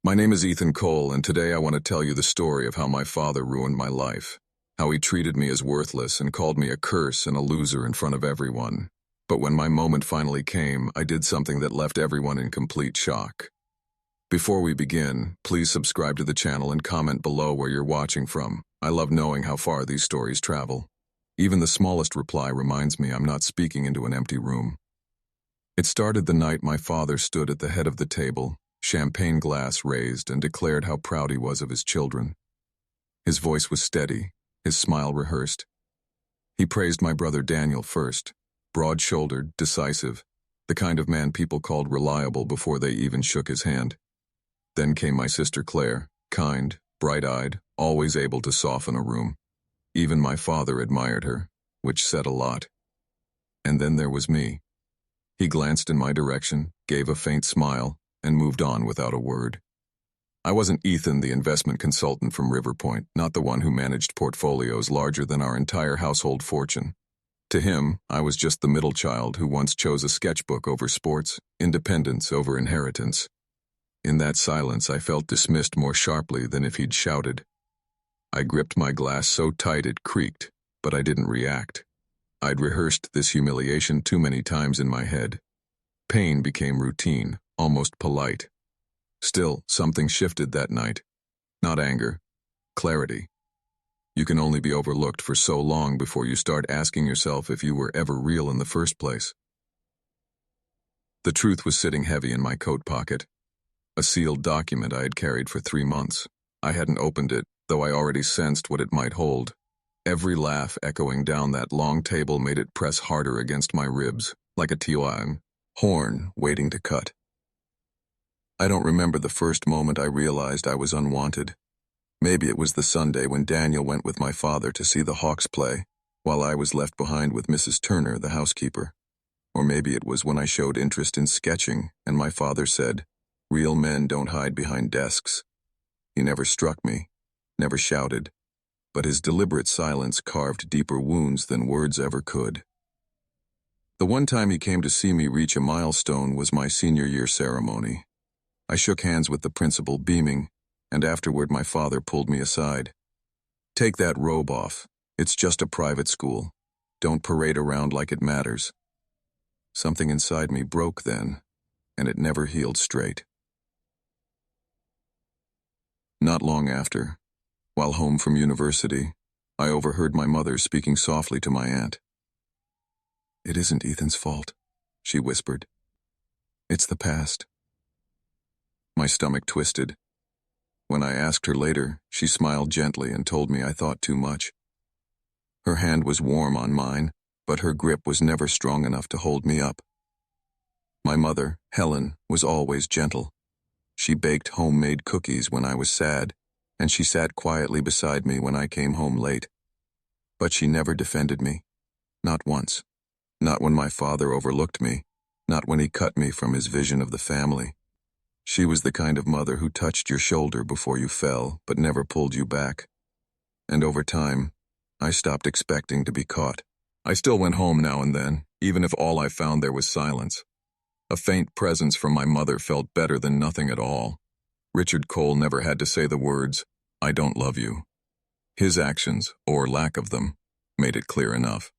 My name is Ethan Cole, and today I want to tell you the story of how my father ruined my life, how he treated me as worthless and called me a curse and a loser in front of everyone. But when my moment finally came, I did something that left everyone in complete shock. Before we begin, please subscribe to the channel and comment below where you're watching from. I love knowing how far these stories travel. Even the smallest reply reminds me I'm not speaking into an empty room. It started the night my father stood at the head of the table, champagne glass raised, and declared how proud he was of his children. His voice was steady, his smile rehearsed. He praised my brother Daniel first, broad-shouldered, decisive, the kind of man people called reliable before they even shook his hand. Then came my sister Claire, kind, bright-eyed, always able to soften a room. Even my father admired her, which said a lot. And then there was me. He glanced in my direction, gave a faint smile, and moved on without a word. I wasn't Ethan, the investment consultant from River Point, not the one who managed portfolios larger than our entire household fortune. To him, I was just the middle child who once chose a sketchbook over sports, independence over inheritance. In that silence, I felt dismissed more sharply than if he'd shouted. I gripped my glass so tight it creaked, but I didn't react. I'd rehearsed this humiliation too many times in my head. Pain became routine, almost polite. Still, something shifted that night. Not anger, clarity. You can only be overlooked for so long before you start asking yourself if you were ever real in the first place. The truth was sitting heavy in my coat pocket. A sealed document I had carried for 3 months. I hadn't opened it, though I already sensed what it might hold. Every laugh echoing down that long table made it press harder against my ribs, like a tiwang, horn waiting to cut. I don't remember the first moment I realized I was unwanted. Maybe it was the Sunday when Daniel went with my father to see the Hawks play, while I was left behind with Mrs. Turner, the housekeeper. Or maybe it was when I showed interest in sketching, and my father said, "Real men don't hide behind desks." He never struck me, never shouted, but his deliberate silence carved deeper wounds than words ever could. The one time he came to see me reach a milestone was my senior year ceremony. I shook hands with the principal, beaming, and afterward my father pulled me aside. "Take that robe off. It's just a private school. Don't parade around like it matters." Something inside me broke then, and it never healed straight. Not long after, while home from university, I overheard my mother speaking softly to my aunt. "It isn't Ethan's fault," she whispered. "It's the past." My stomach twisted. When I asked her later, she smiled gently and told me I thought too much. Her hand was warm on mine, but her grip was never strong enough to hold me up. My mother, Helen, was always gentle. She baked homemade cookies when I was sad, and she sat quietly beside me when I came home late. But she never defended me. Not once. Not when my father overlooked me. Not when he cut me from his vision of the family. She was the kind of mother who touched your shoulder before you fell, but never pulled you back. And over time, I stopped expecting to be caught. I still went home now and then, even if all I found there was silence. A faint presence from my mother felt better than nothing at all. Richard Cole never had to say the words, "I don't love you." His actions, or lack of them, made it clear enough.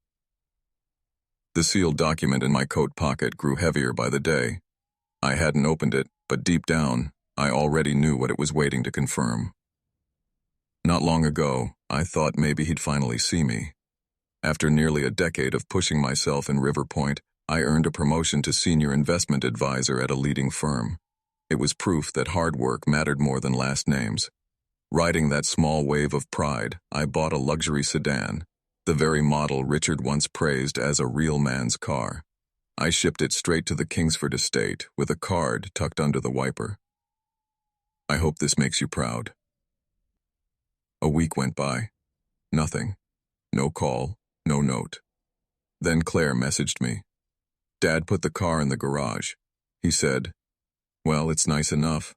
The sealed document in my coat pocket grew heavier by the day. I hadn't opened it, but deep down, I already knew what it was waiting to confirm. Not long ago, I thought maybe he'd finally see me. After nearly a decade of pushing myself in River Point, I earned a promotion to senior investment advisor at a leading firm. It was proof that hard work mattered more than last names. Riding that small wave of pride, I bought a luxury sedan, the very model Richard once praised as a real man's car. I shipped it straight to the Kingsford estate with a card tucked under the wiper. "I hope this makes you proud." A week went by. Nothing. No call, no note. Then Claire messaged me. "Dad put the car in the garage." He said, "Well, it's nice enough."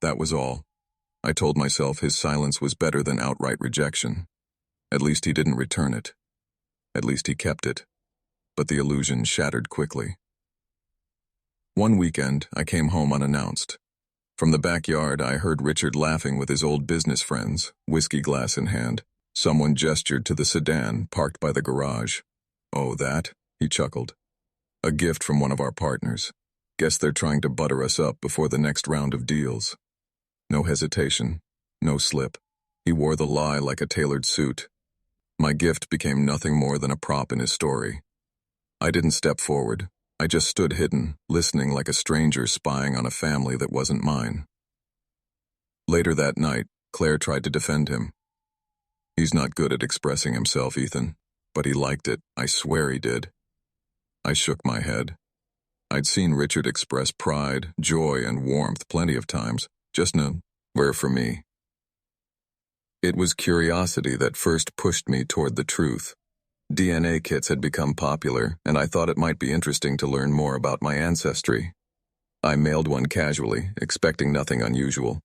That was all. I told myself his silence was better than outright rejection. At least he didn't return it. At least he kept it. But the illusion shattered quickly. One weekend, I came home unannounced. From the backyard, I heard Richard laughing with his old business friends, whiskey glass in hand. Someone gestured to the sedan parked by the garage. "Oh, that?" he chuckled. "A gift from one of our partners. Guess they're trying to butter us up before the next round of deals." No hesitation, no slip. He wore the lie like a tailored suit. My gift became nothing more than a prop in his story. I didn't step forward. I just stood hidden, listening like a stranger spying on a family that wasn't mine. Later that night, Claire tried to defend him. "He's not good at expressing himself, Ethan, but he liked it. I swear he did." I shook my head. I'd seen Richard express pride, joy, and warmth plenty of times, just nowhere for me. It was curiosity that first pushed me toward the truth. DNA kits had become popular, and I thought it might be interesting to learn more about my ancestry. I mailed one casually, expecting nothing unusual.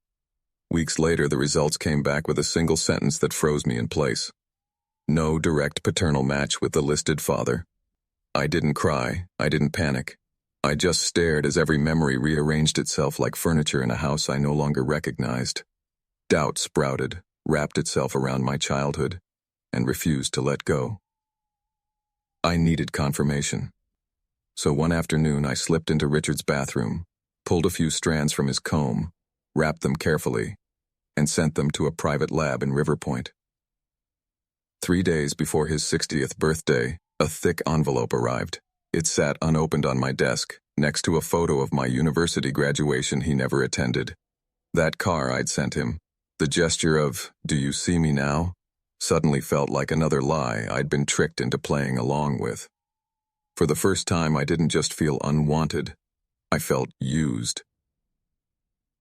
Weeks later, the results came back with a single sentence that froze me in place. No direct paternal match with the listed father. I didn't cry. I didn't panic. I just stared as every memory rearranged itself like furniture in a house I no longer recognized. Doubt sprouted, wrapped itself around my childhood, and refused to let go. I needed confirmation. So one afternoon I slipped into Richard's bathroom, pulled a few strands from his comb, wrapped them carefully, and sent them to a private lab in River Point. 3 days before his 60th birthday, a thick envelope arrived. It sat unopened on my desk, next to a photo of my university graduation he never attended. That car I'd sent him, the gesture of, "Do you see me now?" suddenly felt like another lie I'd been tricked into playing along with. For the first time, I didn't just feel unwanted. I felt used.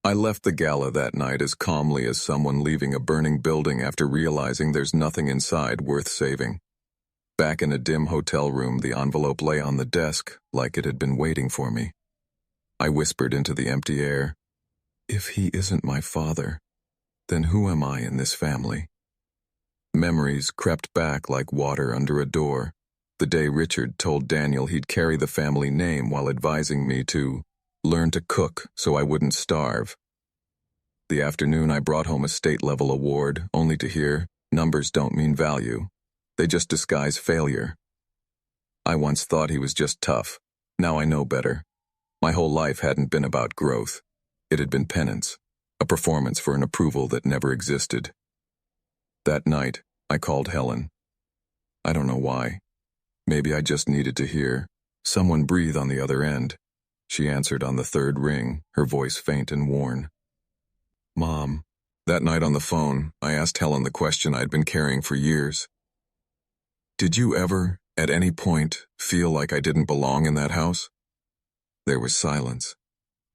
I left the gala that night as calmly as someone leaving a burning building after realizing there's nothing inside worth saving. Back in a dim hotel room, the envelope lay on the desk like it had been waiting for me. I whispered into the empty air, "If he isn't my father, then who am I in this family?" Memories crept back like water under a door. The day Richard told Daniel he'd carry the family name while advising me to learn to cook so I wouldn't starve. The afternoon I brought home a state-level award, only to hear, "Numbers don't mean value. They just disguise failure." I once thought he was just tough. Now I know better. My whole life hadn't been about growth. It had been penance, a performance for an approval that never existed. That night, I called Helen. I don't know why. Maybe I just needed to hear someone breathe on the other end. She answered on the third ring, her voice faint and worn. "Mom." That night on the phone, I asked Helen the question I'd been carrying for years. "Did you ever, at any point, feel like I didn't belong in that house?" There was silence,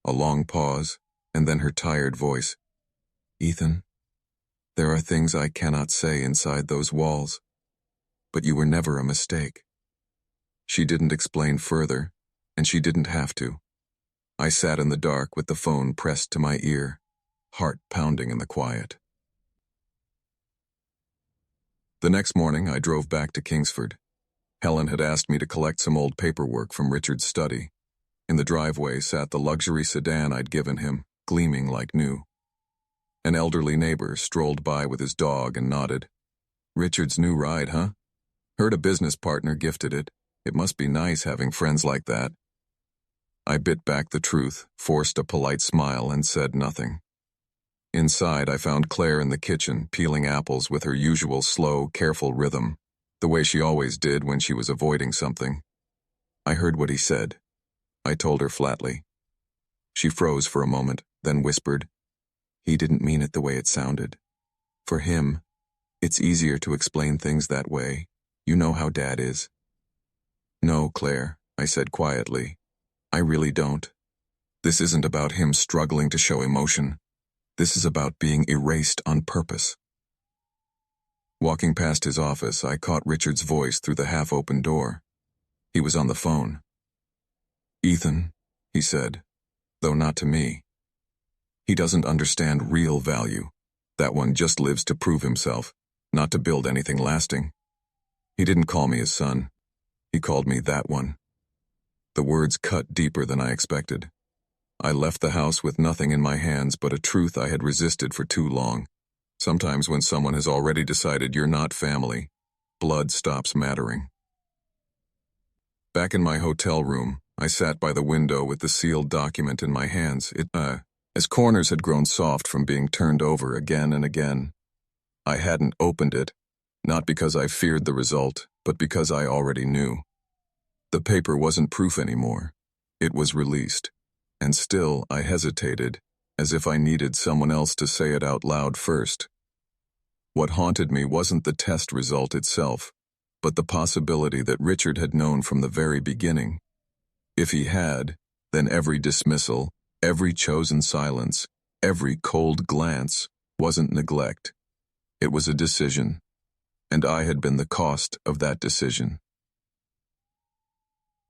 a long pause, and then her tired voice. "Ethan, there are things I cannot say inside those walls, but you were never a mistake." She didn't explain further, and she didn't have to. I sat in the dark with the phone pressed to my ear, heart pounding in the quiet. The next morning, I drove back to Kingsford. Helen had asked me to collect some old paperwork from Richard's study. In the driveway sat the luxury sedan I'd given him, gleaming like new. An elderly neighbor strolled by with his dog and nodded. "Richard's new ride, huh? Heard a business partner gifted it. It must be nice having friends like that." I bit back the truth, forced a polite smile, and said nothing. Inside, I found Claire in the kitchen, peeling apples with her usual slow, careful rhythm, the way she always did when she was avoiding something. I heard what he said. I told her flatly. She froze for a moment, then whispered, "He didn't mean it the way it sounded. For him, it's easier to explain things that way. You know how Dad is." "No, Claire," I said quietly. "I really don't. This isn't about him struggling to show emotion. This is about being erased on purpose." Walking past his office, I caught Richard's voice through the half-open door. He was on the phone. "Ethan," he said, though not to me. "He doesn't understand real value. That one just lives to prove himself, not to build anything lasting." He didn't call me his son. He called me that one. The words cut deeper than I expected. I left the house with nothing in my hands but a truth I had resisted for too long. Sometimes when someone has already decided you're not family, blood stops mattering. Back in my hotel room, I sat by the window with the sealed document in my hands. As corners had grown soft from being turned over again and again. I hadn't opened it, not because I feared the result, but because I already knew. The paper wasn't proof anymore. It was released. And still I hesitated, as if I needed someone else to say it out loud first. What haunted me wasn't the test result itself, but the possibility that Richard had known from the very beginning. If he had, then every dismissal, every chosen silence, every cold glance wasn't neglect. It was a decision, and I had been the cost of that decision.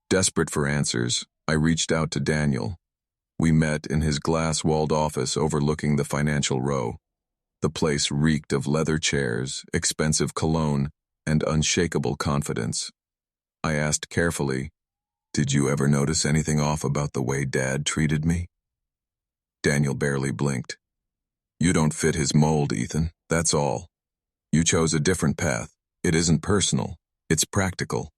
Desperate for answers, I reached out to Daniel. We met in his glass-walled office overlooking the Financial Row. The place reeked of leather chairs, expensive cologne, and unshakable confidence. I asked carefully, "Did you ever notice anything off about the way Dad treated me?" Daniel barely blinked. "You don't fit his mold, Ethan, that's all. You chose a different path. It isn't personal, it's practical."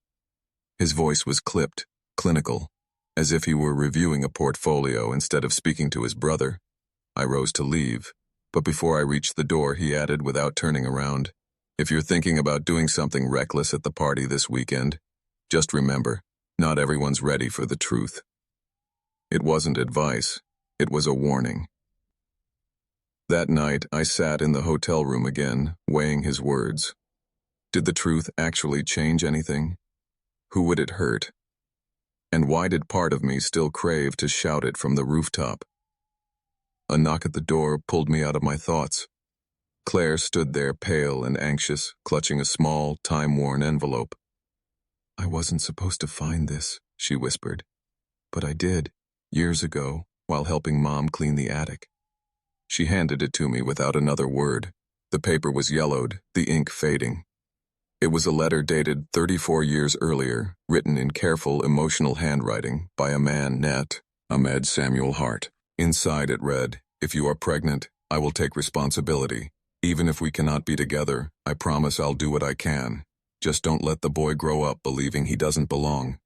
His voice was clipped, clinical, as if he were reviewing a portfolio instead of speaking to his brother. I rose to leave, but before I reached the door, he added without turning around, "If you're thinking about doing something reckless at the party this weekend, just remember, not everyone's ready for the truth." It wasn't advice, it was a warning. That night, I sat in the hotel room again, weighing his words. Did the truth actually change anything? Who would it hurt? And why did part of me still crave to shout it from the rooftop? A knock at the door pulled me out of my thoughts. Claire stood there pale and anxious, clutching a small, time-worn envelope. "I wasn't supposed to find this," she whispered. "But I did, years ago, while helping Mom clean the attic." She handed it to me without another word. The paper was yellowed, the ink fading. It was a letter dated 34 years earlier, written in careful, emotional handwriting by a man, Ahmed Samuel Hart. Inside it read, "If you are pregnant, I will take responsibility. Even if we cannot be together, I promise I'll do what I can. Just don't let the boy grow up believing he doesn't belong."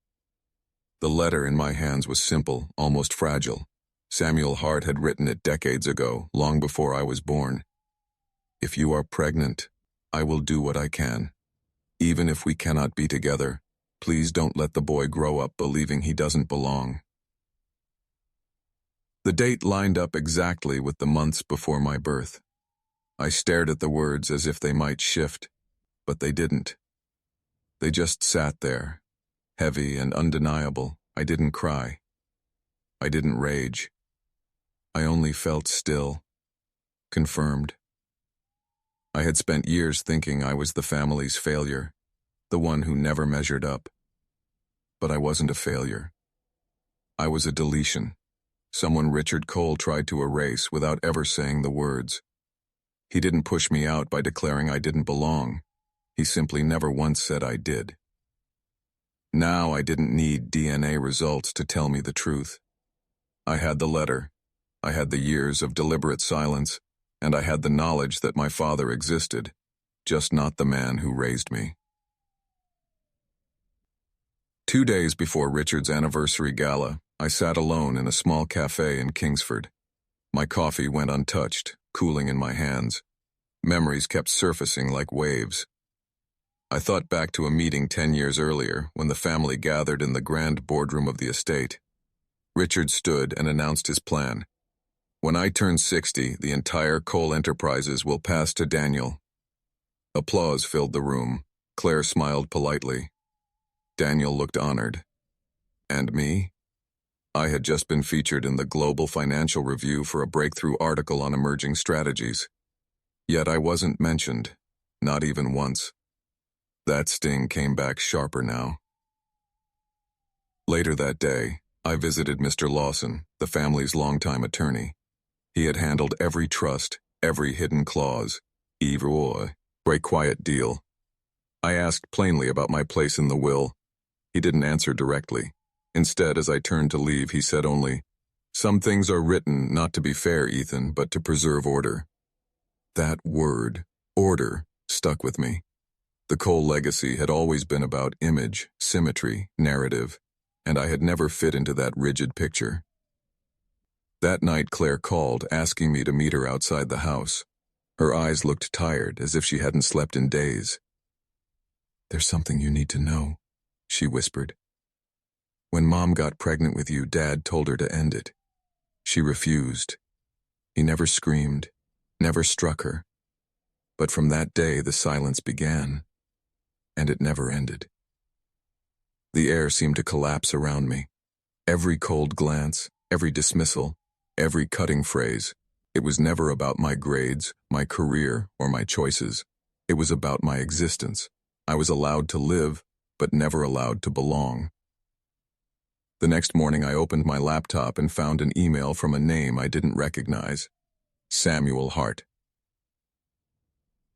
The letter in my hands was simple, almost fragile. Samuel Hart had written it decades ago, long before I was born. "If you are pregnant, I will do what I can. Even if we cannot be together, please don't let the boy grow up believing he doesn't belong." The date lined up exactly with the months before my birth. I stared at the words as if they might shift, but they didn't. They just sat there, heavy and undeniable. I didn't cry. I didn't rage. I only felt still, confirmed. I had spent years thinking I was the family's failure, the one who never measured up. But I wasn't a failure. I was a deletion, someone Richard Cole tried to erase without ever saying the words. He didn't push me out by declaring I didn't belong. He simply never once said I did. Now I didn't need DNA results to tell me the truth. I had the letter. I had the years of deliberate silence, and I had the knowledge that my father existed, just not the man who raised me. 2 days before Richard's anniversary gala, I sat alone in a small cafe in Kingsford. My coffee went untouched, cooling in my hands. Memories kept surfacing like waves. I thought back to a meeting 10 years earlier when the family gathered in the grand boardroom of the estate. Richard stood and announced his plan. "When I turn 60, the entire Cole Enterprises will pass to Daniel." Applause filled the room. Claire smiled politely. Daniel looked honored. And me? I had just been featured in the Global Financial Review for a breakthrough article on emerging strategies. Yet I wasn't mentioned, not even once. That sting came back sharper now. Later that day, I visited Mr. Lawson, the family's longtime attorney. He had handled every trust, every hidden clause, even a quiet deal. I asked plainly about my place in the will. He didn't answer directly. Instead, as I turned to leave, he said only, Some things are written not to be fair, Ethan, but to preserve order. That word, order, stuck with me. The Cole legacy had always been about image, symmetry, narrative, and I had never fit into that rigid picture. That night Claire called, asking me to meet her outside the house. Her eyes looked tired, as if she hadn't slept in days. "There's something you need to know," she whispered. "When Mom got pregnant with you, Dad told her to end it. She refused. He never screamed, never struck her. But from that day, the silence began, and it never ended." The air seemed to collapse around me. Every cold glance, every dismissal, every cutting phrase. It was never about my grades, my career, or my choices. It was about my existence. I was allowed to live, but never allowed to belong. The next morning I opened my laptop and found an email from a name I didn't recognize. Samuel Hart.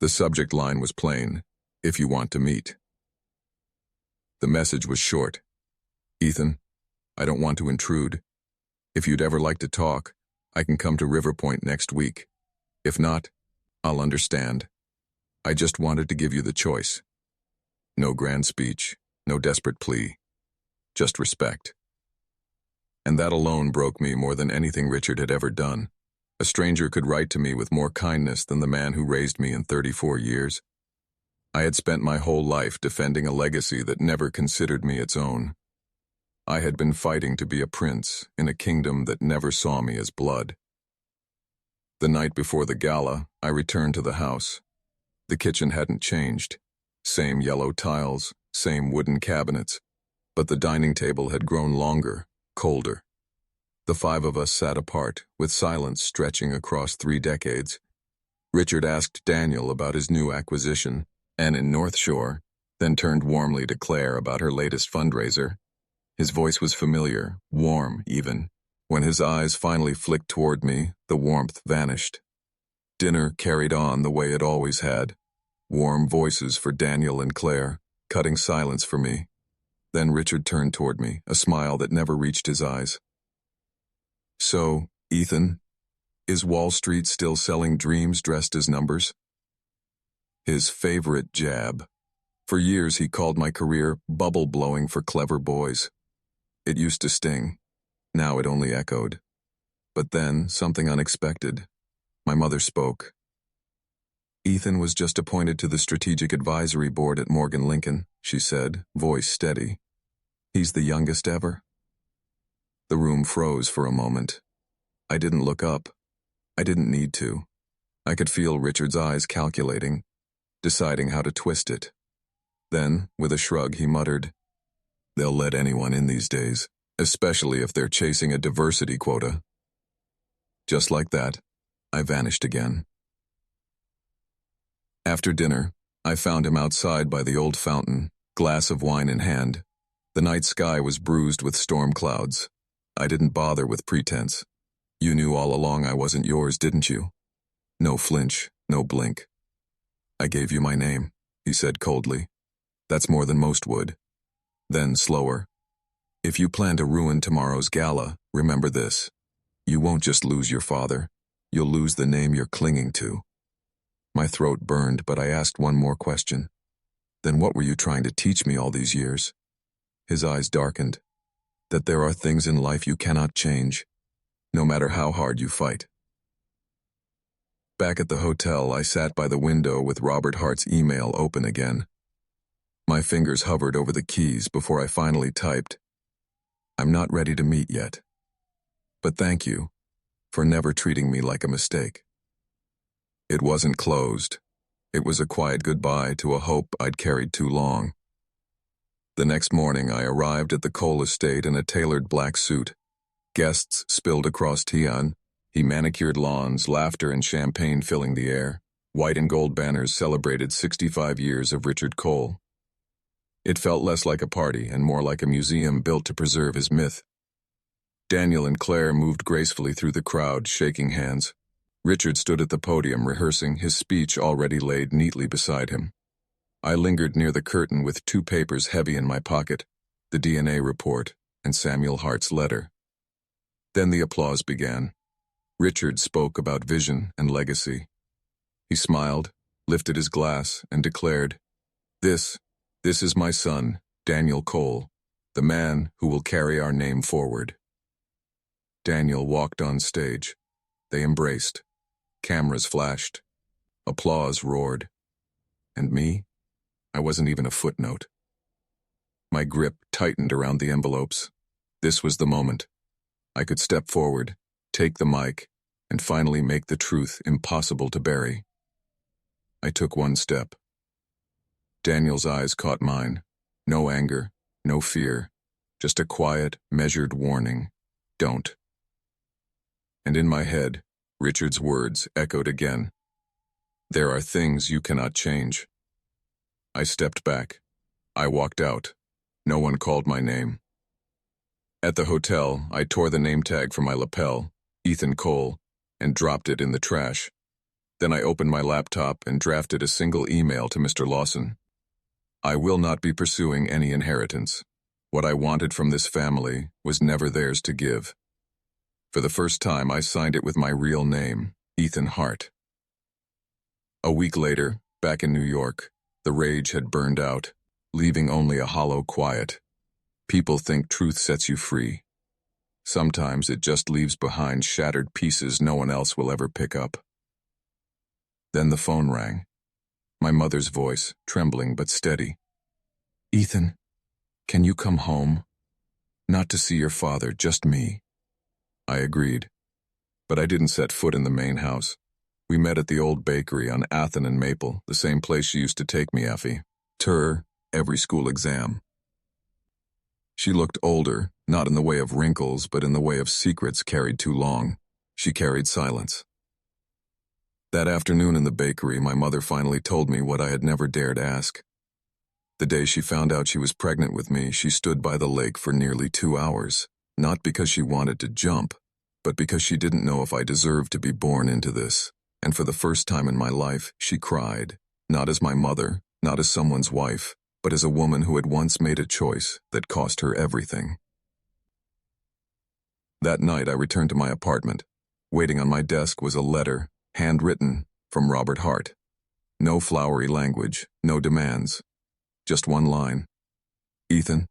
The subject line was plain: "If you want to meet." The message was short. "Ethan, I don't want to intrude. If you'd ever like to talk, I can come to River Point next week. If not, I'll understand. I just wanted to give you the choice. No grand speech, no desperate plea. Just respect." And that alone broke me more than anything Richard had ever done. A stranger could write to me with more kindness than the man who raised me in 34 years. I had spent my whole life defending a legacy that never considered me its own. I had been fighting to be a prince in a kingdom that never saw me as blood. The night before the gala, I returned to the house. The kitchen hadn't changed. Same yellow tiles, same wooden cabinets, but the dining table had grown longer, colder. The five of us sat apart, with silence stretching across 3 decades. Richard asked Daniel about his new acquisition, and in North Shore, then turned warmly to Claire about her latest fundraiser. His voice was familiar, warm even. When his eyes finally flicked toward me, the warmth vanished. Dinner carried on the way it always had. Warm voices for Daniel and Claire, cutting silence for me. Then Richard turned toward me, a smile that never reached his eyes. "So, Ethan, is Wall Street still selling dreams dressed as numbers?" His favorite jab. For years he called my career bubble blowing for clever boys. It used to sting. Now it only echoed. But then, something unexpected. My mother spoke. "Ethan was just appointed to the Strategic Advisory Board at Morgan Lincoln," she said, voice steady. "He's the youngest ever." The room froze for a moment. I didn't look up. I didn't need to. I could feel Richard's eyes calculating, deciding how to twist it. Then, with a shrug, he muttered, "They'll let anyone in these days, especially if they're chasing a diversity quota." Just like that, I vanished again. After dinner, I found him outside by the old fountain, glass of wine in hand. The night sky was bruised with storm clouds. I didn't bother with pretense. "You knew all along I wasn't yours, didn't you?" No flinch, no blink. "I gave you my name," he said coldly. "That's more than most would." Then, slower, "If you plan to ruin tomorrow's gala, remember this. You won't just lose your father. You'll lose the name you're clinging to." My throat burned, but I asked one more question. "Then what were you trying to teach me all these years?" His eyes darkened. "That there are things in life you cannot change, no matter how hard you fight." Back at the hotel, I sat by the window with Robert Hart's email open again. My fingers hovered over the keys before I finally typed, "I'm not ready to meet yet. But thank you for never treating me like a mistake." It wasn't closed. It was a quiet goodbye to a hope I'd carried too long. The next morning, I arrived at the Cole estate in a tailored black suit. Guests spilled across Tian. He manicured lawns, laughter and champagne filling the air. White and gold banners celebrated 65 years of Richard Cole. It felt less like a party and more like a museum built to preserve his myth. Daniel and Claire moved gracefully through the crowd, shaking hands. Richard stood at the podium rehearsing, his speech already laid neatly beside him. I lingered near the curtain with 2 papers heavy in my pocket, the DNA report and Samuel Hart's letter. Then the applause began. Richard spoke about vision and legacy. He smiled, lifted his glass, and declared, This is my son, Daniel Cole, the man who will carry our name forward." Daniel walked on stage. They embraced. Cameras flashed. Applause roared. And me? I wasn't even a footnote. My grip tightened around the envelopes. This was the moment. I could step forward, take the mic, and finally make the truth impossible to bury. I took one step. Daniel's eyes caught mine. No anger, no fear, just a quiet, measured warning. Don't. And in my head, Richard's words echoed again. There are things you cannot change. I stepped back. I walked out. No one called my name. At the hotel, I tore the name tag from my lapel, Ethan Cole, and dropped it in the trash. Then I opened my laptop and drafted a single email to Mr. Lawson. I will not be pursuing any inheritance. What I wanted from this family was never theirs to give. For the first time, I signed it with my real name, Ethan Hart. A week later, back in New York, the rage had burned out, leaving only a hollow quiet. People think truth sets you free. Sometimes it just leaves behind shattered pieces no one else will ever pick up. Then the phone rang. My mother's voice, trembling but steady. "Ethan, can you come home? Not to see your father, just me." I agreed. But I didn't set foot in the main house. We met at the old bakery on Athen and Maple, the same place she used to take me, Effie. Every school exam. She looked older, not in the way of wrinkles, but in the way of secrets carried too long. She carried silence. That afternoon in the bakery, my mother finally told me what I had never dared ask. The day she found out she was pregnant with me, she stood by the lake for nearly 2 hours, not because she wanted to jump, but because she didn't know if I deserved to be born into this. And for the first time in my life, she cried, not as my mother, not as someone's wife, but as a woman who had once made a choice that cost her everything. That night, I returned to my apartment. Waiting on my desk was a letter, handwritten, from Robert Hart. No flowery language, no demands. Just one line. "Ethan,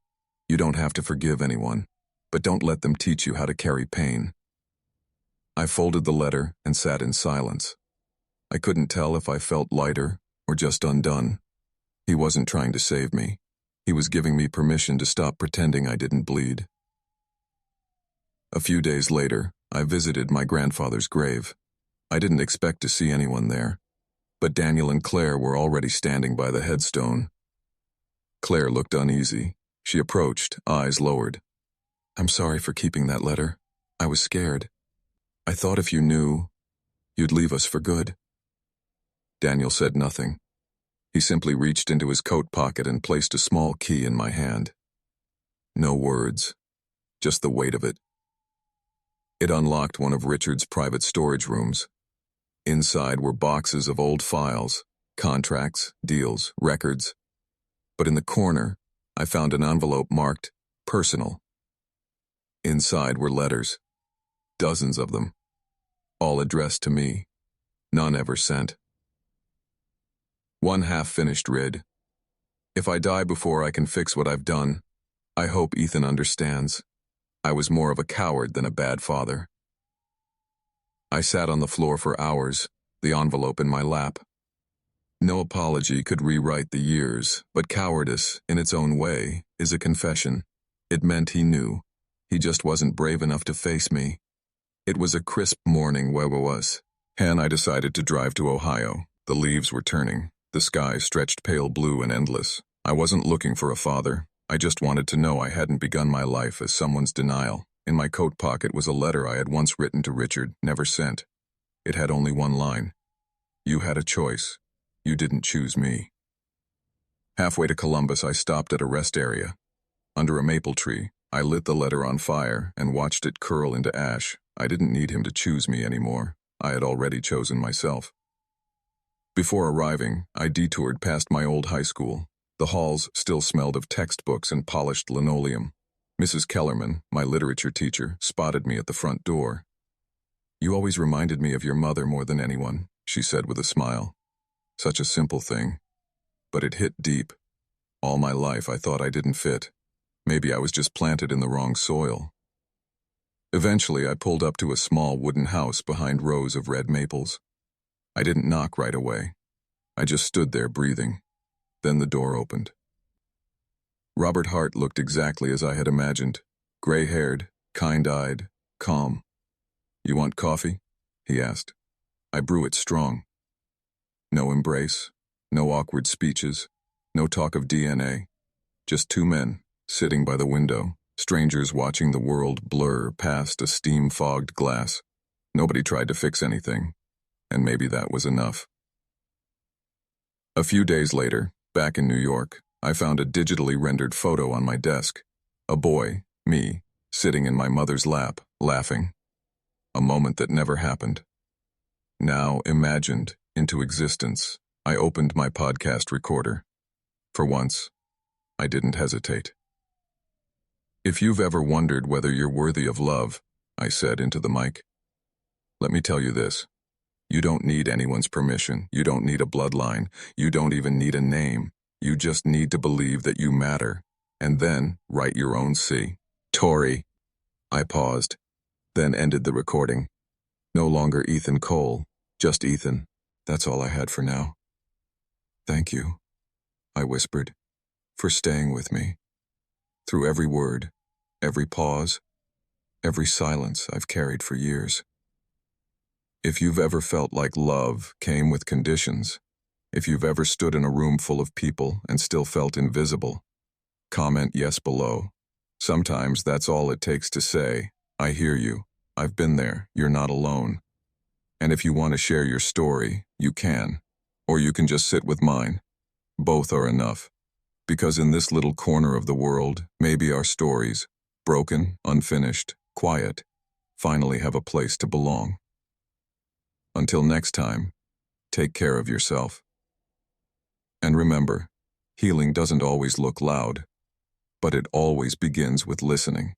you don't have to forgive anyone, but don't let them teach you how to carry pain." I folded the letter and sat in silence. I couldn't tell if I felt lighter or just undone. He wasn't trying to save me. He was giving me permission to stop pretending I didn't bleed. A few days later, I visited my grandfather's grave. I didn't expect to see anyone there, but Daniel and Claire were already standing by the headstone. Claire looked uneasy. She approached, eyes lowered. "I'm sorry for keeping that letter. I was scared. I thought if you knew, you'd leave us for good." Daniel said nothing. He simply reached into his coat pocket and placed a small key in my hand. No words, just the weight of it. It unlocked one of Richard's private storage rooms. Inside were boxes of old files, contracts, deals, records. But in the corner, I found an envelope marked "Personal." Inside were letters, dozens of them, all addressed to me, none ever sent. One half-finished read, "If I die before I can fix what I've done, I hope Ethan understands. I was more of a coward than a bad father." I sat on the floor for hours, the envelope in my lap. No apology could rewrite the years, but cowardice, in its own way, is a confession. It meant he knew. He just wasn't brave enough to face me. It was a crisp morning where we was, and I decided to drive to Ohio. The leaves were turning. The sky stretched pale blue and endless. I wasn't looking for a father. I just wanted to know I hadn't begun my life as someone's denial. In my coat pocket was a letter I had once written to Richard, never sent. It had only one line. "You had a choice. You didn't choose me." Halfway to Columbus, I stopped at a rest area. Under a maple tree, I lit the letter on fire and watched it curl into ash. I didn't need him to choose me anymore. I had already chosen myself. Before arriving, I detoured past my old high school. The halls still smelled of textbooks and polished linoleum. Mrs. Kellerman, my literature teacher, spotted me at the front door. "You always reminded me of your mother more than anyone," she said with a smile. Such a simple thing, but it hit deep. All my life I thought I didn't fit. Maybe I was just planted in the wrong soil. Eventually, I pulled up to a small wooden house behind rows of red maples. I didn't knock right away. I just stood there breathing. Then the door opened. Robert Hart looked exactly as I had imagined. Gray-haired, kind-eyed, calm. "You want coffee?" he asked. I brew it strong. No embrace, no awkward speeches, no talk of DNA. Just two men, sitting by the window, strangers watching the world blur past a steam-fogged glass. Nobody tried to fix anything, and maybe that was enough. A few days later, back in New York, I found a digitally rendered photo on my desk. A boy, me, sitting in my mother's lap, laughing. A moment that never happened. Now imagined into existence, I opened my podcast recorder. For once, I didn't hesitate. "If you've ever wondered whether you're worthy of love," I said into the mic, "let me tell you this. You don't need anyone's permission. You don't need a bloodline. You don't even need a name. You just need to believe that you matter, and then write your own C. Tori." I paused, then ended the recording. No longer Ethan Cole, just Ethan. That's all I had for now. "Thank you," I whispered, "for staying with me. Through every word, every pause, every silence I've carried for years. If you've ever felt like love came with conditions, if you've ever stood in a room full of people and still felt invisible, comment yes below. Sometimes that's all it takes to say, I hear you, I've been there, you're not alone. And if you want to share your story, you can. Or you can just sit with mine. Both are enough. Because in this little corner of the world, maybe our stories, broken, unfinished, quiet, finally have a place to belong. Until next time, take care of yourself. And remember, healing doesn't always look loud, but it always begins with listening.